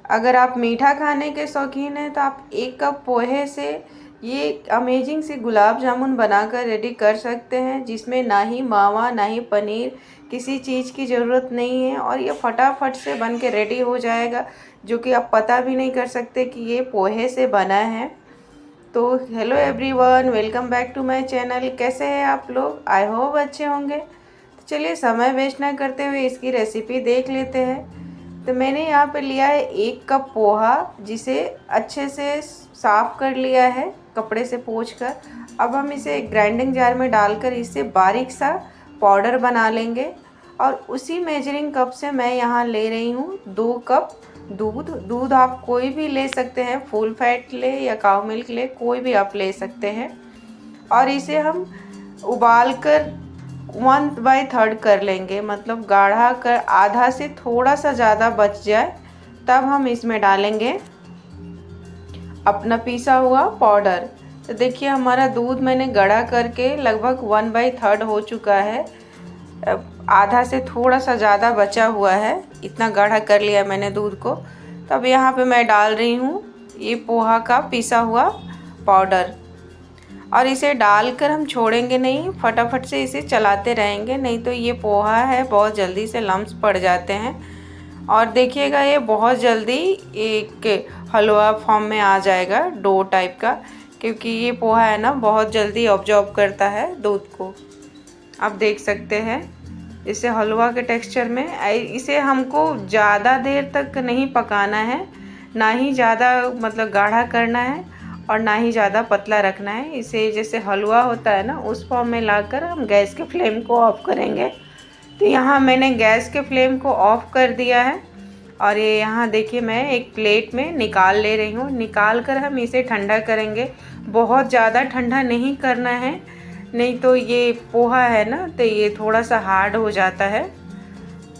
अगर आप मीठा खाने के शौकीन हैं तो आप 1 कप पोहे से ये अमेजिंग सी गुलाब जामुन बनाकर रेडी कर सकते हैं, जिसमें ना ही मावा ना ही पनीर, किसी चीज़ की ज़रूरत नहीं है और ये फटाफट से बन के रेडी हो जाएगा, जो कि आप पता भी नहीं कर सकते कि ये पोहे से बना है। तो hello everyone, welcome back to my channel. कैसे हैं आप लोग? आई होप अच्छे होंगे। तो चलिए समय वेस्ट ना करते हुए इसकी रेसिपी देख लेते हैं। तो मैंने यहाँ पे लिया है 1 कप पोहा, जिसे अच्छे से साफ़ कर लिया है कपड़े से पोंछकर। अब हम इसे ग्राइंडिंग जार में डालकर इससे बारीक सा पाउडर बना लेंगे। और उसी मेजरिंग कप से मैं यहाँ ले रही हूँ 2 कप दूध आप कोई भी ले सकते हैं, फुल फैट ले या काऊ मिल्क ले, कोई भी आप ले सकते हैं। और इसे हम उबाल कर 1/3 कर लेंगे, मतलब गाढ़ा कर आधा से थोड़ा सा ज़्यादा बच जाए, तब हम इसमें डालेंगे अपना पीसा हुआ पाउडर। तो देखिए हमारा दूध मैंने गड़ा करके लगभग 1/3 हो चुका है, आधा से थोड़ा सा ज़्यादा बचा हुआ है, इतना गाढ़ा कर लिया मैंने दूध को। तब यहाँ पे मैं डाल रही हूँ ये पोहा का पीसा हुआ पाउडर, और इसे डालकर हम छोड़ेंगे नहीं, फटाफट से इसे चलाते रहेंगे, नहीं तो ये पोहा है बहुत जल्दी से लम्स पड़ जाते हैं। और देखिएगा ये बहुत जल्दी एक हलवा फॉर्म में आ जाएगा, डो टाइप का, क्योंकि ये पोहा है ना बहुत जल्दी ऑब्जॉर्ब करता है दूध को। आप देख सकते हैं इसे हलवा के टेक्सचर में। इसे हमको ज़्यादा देर तक नहीं पकाना है, ना ही ज़्यादा मतलब गाढ़ा करना है और ना ही ज़्यादा पतला रखना है। इसे जैसे हलवा होता है ना उस फॉर्म में लाकर हम गैस के फ्लेम को ऑफ़ करेंगे। तो यहाँ मैंने गैस के फ्लेम को ऑफ़ कर दिया है और ये यहाँ देखिए मैं एक प्लेट में निकाल ले रही हूँ। निकाल कर हम इसे ठंडा करेंगे, बहुत ज़्यादा ठंडा नहीं करना है, नहीं तो ये पोहा है ना तो ये थोड़ा सा हार्ड हो जाता है।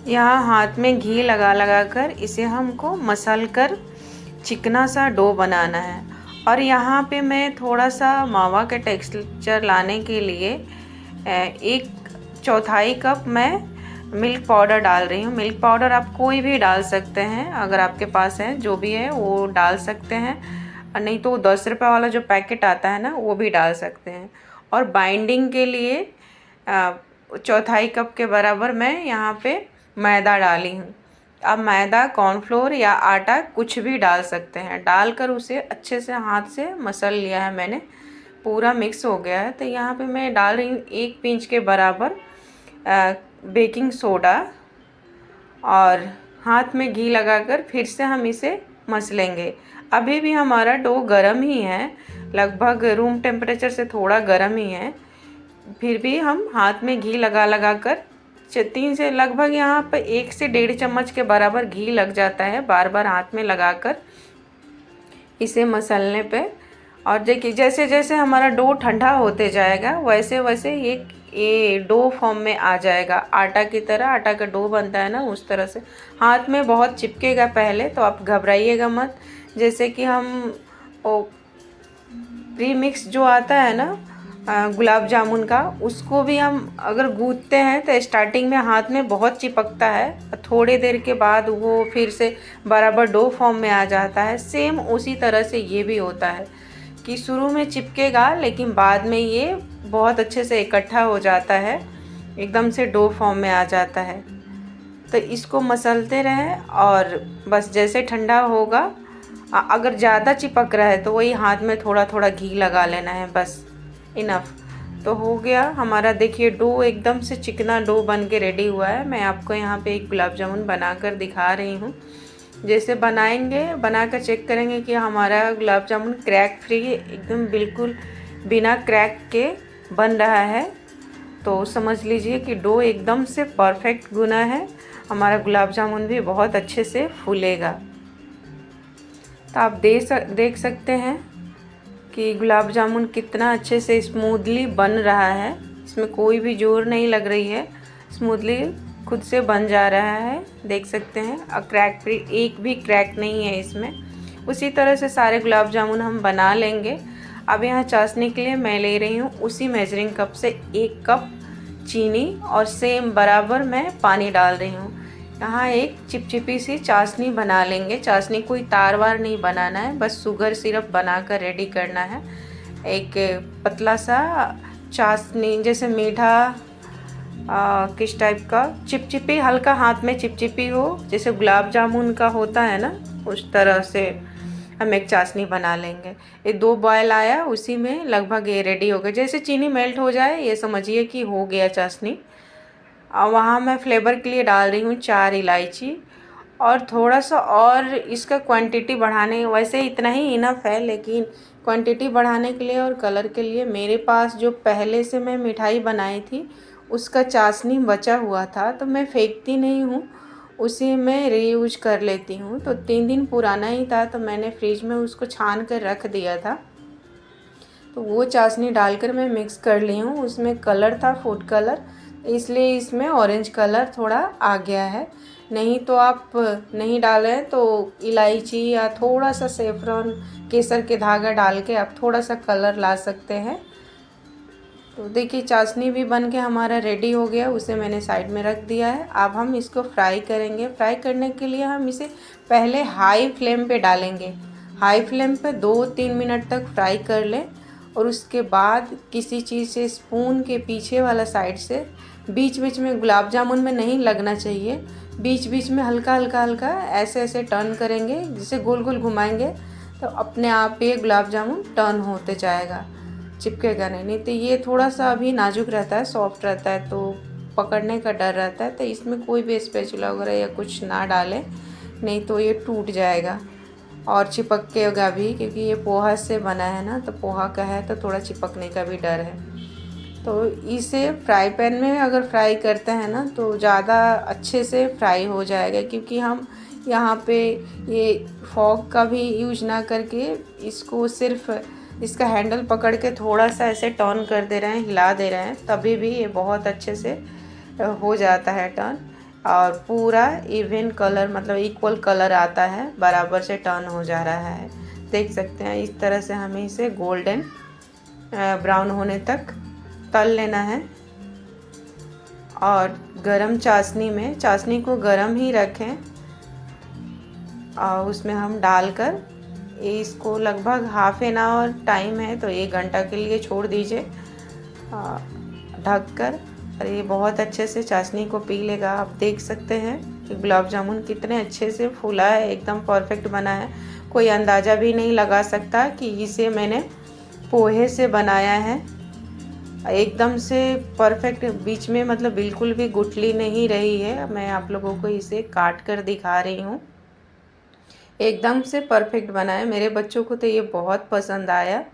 यहाँ हाथ में घी लगा लगा कर इसे हमको मसल कर चिकना सा डो बनाना है। और यहाँ पे मैं थोड़ा सा मावा के टेक्सचर लाने के लिए 1/4 कप मैं मिल्क पाउडर डाल रही हूँ। मिल्क पाउडर आप कोई भी डाल सकते हैं, अगर आपके पास है जो भी है वो डाल सकते हैं, और नहीं तो 10 रुपये वाला जो पैकेट आता है ना वो भी डाल सकते हैं। और बाइंडिंग के लिए 1/4 कप के बराबर मैं यहाँ पे मैदा डाली हूँ। अब मैदा, कॉर्नफ्लोर या आटा कुछ भी डाल सकते हैं, डालकर उसे अच्छे से हाथ से मसल लिया है मैंने, पूरा मिक्स हो गया है। तो यहाँ पे मैं डाल रही हूँ 1 पिंच के बराबर बेकिंग सोडा, और हाथ में घी लगाकर फिर से हम इसे मसलेंगे। अभी भी हमारा डो गर्म ही है, लगभग रूम टेम्परेचर से थोड़ा गर्म ही है, फिर भी हम हाथ में घी लगा लगा कर 3 से लगभग यहाँ पर 1 से 1.5 चम्मच के बराबर घी लग जाता है बार बार हाथ में लगाकर इसे मसलने पे। और देखिए जैसे जैसे हमारा डो ठंडा होते जाएगा वैसे वैसे ये डो फॉर्म में आ जाएगा, आटा की तरह, आटा का डो बनता है ना उस तरह से। हाथ में बहुत चिपकेगा पहले, तो आप घबराइएगा मत। जैसे कि हम प्री मिक्स जो आता है ना गुलाब जामुन का, उसको भी हम अगर गूँथते हैं तो स्टार्टिंग में हाथ में बहुत चिपकता है, थोड़ी देर के बाद वो फिर से बराबर डो फॉर्म में आ जाता है। सेम उसी तरह से ये भी होता है कि शुरू में चिपकेगा लेकिन बाद में ये बहुत अच्छे से इकट्ठा हो जाता है, एकदम से डो फॉर्म में आ जाता है। तो इसको मसलते रहें और बस जैसे ठंडा होगा, अगर ज़्यादा चिपक रहा है तो वही हाथ में थोड़ा थोड़ा घी लगा लेना है, बस इनफ। तो हो गया हमारा, देखिए डो एकदम से चिकना डो बन के रेडी हुआ है। मैं आपको यहाँ पे एक गुलाब जामुन बनाकर दिखा रही हूँ। जैसे बनाएंगे, बनाकर चेक करेंगे कि हमारा गुलाब जामुन क्रैक फ्री एकदम बिल्कुल बिना क्रैक के बन रहा है, तो समझ लीजिए कि डो एकदम से परफेक्ट गुना है, हमारा गुलाब जामुन भी बहुत अच्छे से फूलेगा। तो आप देख सकते हैं कि गुलाब जामुन कितना अच्छे से स्मूथली बन रहा है, इसमें कोई भी जोर नहीं लग रही है, स्मूथली खुद से बन जा रहा है, देख सकते हैं। और क्रैक फ्री, एक भी क्रैक नहीं है इसमें। उसी तरह से सारे गुलाब जामुन हम बना लेंगे। अब यहाँ चाशनी के लिए मैं ले रही हूँ उसी मेजरिंग कप से 1 कप चीनी, और सेम बराबर मैं पानी डाल रही हूँ। यहाँ एक चिपचिपी सी चाशनी बना लेंगे। चाशनी कोई तार वार नहीं बनाना है, बस शुगर सिरप बनाकर रेडी करना है। एक पतला सा चाशनी जैसे मीठा किस टाइप का, चिपचिपी, हल्का हाथ में चिपचिपी हो, जैसे गुलाब जामुन का होता है ना, उस तरह से हम एक चाशनी बना लेंगे। ये 2 बॉयल आया, उसी में लगभग ये रेडी हो गया। जैसे चीनी मेल्ट हो जाए ये समझिए कि हो गया चाशनी। वहाँ मैं फ्लेवर के लिए डाल रही हूँ 4 इलायची और थोड़ा सा और इसका क्वांटिटी बढ़ाने, वैसे इतना ही इनफ है, लेकिन क्वांटिटी बढ़ाने के लिए और कलर के लिए मेरे पास जो पहले से मैं मिठाई बनाई थी उसका चाशनी बचा हुआ था, तो मैं फेंकती नहीं हूँ, उसी में रीयूज कर लेती हूँ। तो 3 दिन पुराना ही था, तो मैंने फ्रिज में उसको छान कर रख दिया था। तो वो चाशनी डालकर मैं मिक्स कर ली हूँ। उसमें कलर था फूड कलर, इसलिए इसमें ऑरेंज कलर थोड़ा आ गया है। नहीं तो आप नहीं डालें तो इलायची या थोड़ा सा सेफ्रॉन, केसर के धागा डाल के आप थोड़ा सा कलर ला सकते हैं। तो देखिए चाशनी भी बन के हमारा रेडी हो गया, उसे मैंने साइड में रख दिया है। अब हम इसको फ्राई करेंगे। फ्राई करने के लिए हम इसे पहले हाई फ्लेम पे डालेंगे। हाई फ्लेम पे 2-3 मिनट तक फ्राई कर लें और उसके बाद किसी चीज़ से स्पून के पीछे वाला साइड से बीच बीच में, गुलाब जामुन में नहीं लगना चाहिए, बीच बीच में हल्का हल्का हल्का ऐसे ऐसे टर्न करेंगे, जिसे गोल गोल घुमाएंगे तो अपने आप ये गुलाब जामुन टर्न होते जाएगा, चिपकेगा नहीं। तो ये थोड़ा सा अभी नाजुक रहता है, सॉफ्ट रहता है, तो पकड़ने का डर रहता है। तो इसमें कोई भी स्पैचुला वगैरह या कुछ ना डालें, नहीं तो ये टूट जाएगा और चिपकेगा भी, क्योंकि ये पोहा से बना है ना, तो पोहा का है तो थोड़ा चिपकने का भी डर है। तो इसे फ्राई पैन में अगर फ्राई करते हैं ना तो ज़्यादा अच्छे से फ्राई हो जाएगा, क्योंकि हम यहाँ पे ये फॉक का भी यूज ना करके इसको सिर्फ इसका हैंडल पकड़ के थोड़ा सा ऐसे टर्न कर दे रहे हैं, हिला दे रहे हैं, तभी भी ये बहुत अच्छे से हो जाता है टर्न और पूरा इवन कलर, मतलब इक्वल कलर आता है, बराबर से टर्न हो जा रहा है। देख सकते हैं इस तरह से हमें इसे गोल्डन ब्राउन होने तक तल लेना है। और गरम चाशनी में, चाशनी को गरम ही रखें और उसमें हम डालकर इसको लगभग हाफ एन आवर टाइम है, तो 1 घंटा के लिए छोड़ दीजिए ढक कर। और ये बहुत अच्छे से चाशनी को पी लेगा। आप देख सकते हैं कि गुलाब जामुन कितने अच्छे से फूला है, एकदम परफेक्ट बना है। कोई अंदाज़ा भी नहीं लगा सकता कि इसे मैंने पोहे से बनाया है। एकदम से परफेक्ट, बीच में मतलब बिल्कुल भी गुठली नहीं रही है। मैं आप लोगों को इसे काट कर दिखा रही हूँ, एकदम से परफेक्ट बना है। मेरे बच्चों को तो ये बहुत पसंद आया,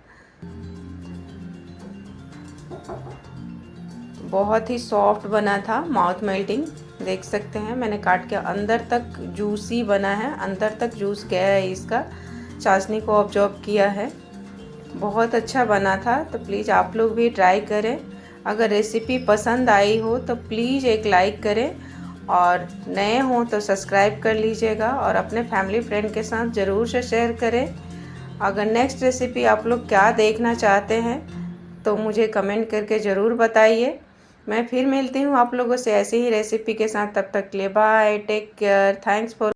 बहुत ही सॉफ्ट बना था, माउथ मेल्टिंग। देख सकते हैं मैंने काट के, अंदर तक जूसी बना है, अंदर तक जूस गया है, इसका चाशनी को ऑब्जॉर्ब किया है। बहुत अच्छा बना था। तो प्लीज़ आप लोग भी ट्राई करें। अगर रेसिपी पसंद आई हो तो प्लीज़ एक लाइक करें और नए हों तो सब्सक्राइब कर लीजिएगा और अपने फैमिली फ्रेंड के साथ ज़रूर से शेयर करें। अगर नेक्स्ट रेसिपी आप लोग क्या देखना चाहते हैं तो मुझे कमेंट करके ज़रूर बताइए। मैं फिर मिलती हूँ आप लोगों से ऐसी ही रेसिपी के साथ। तब तक के लिए bye, take care, thanks for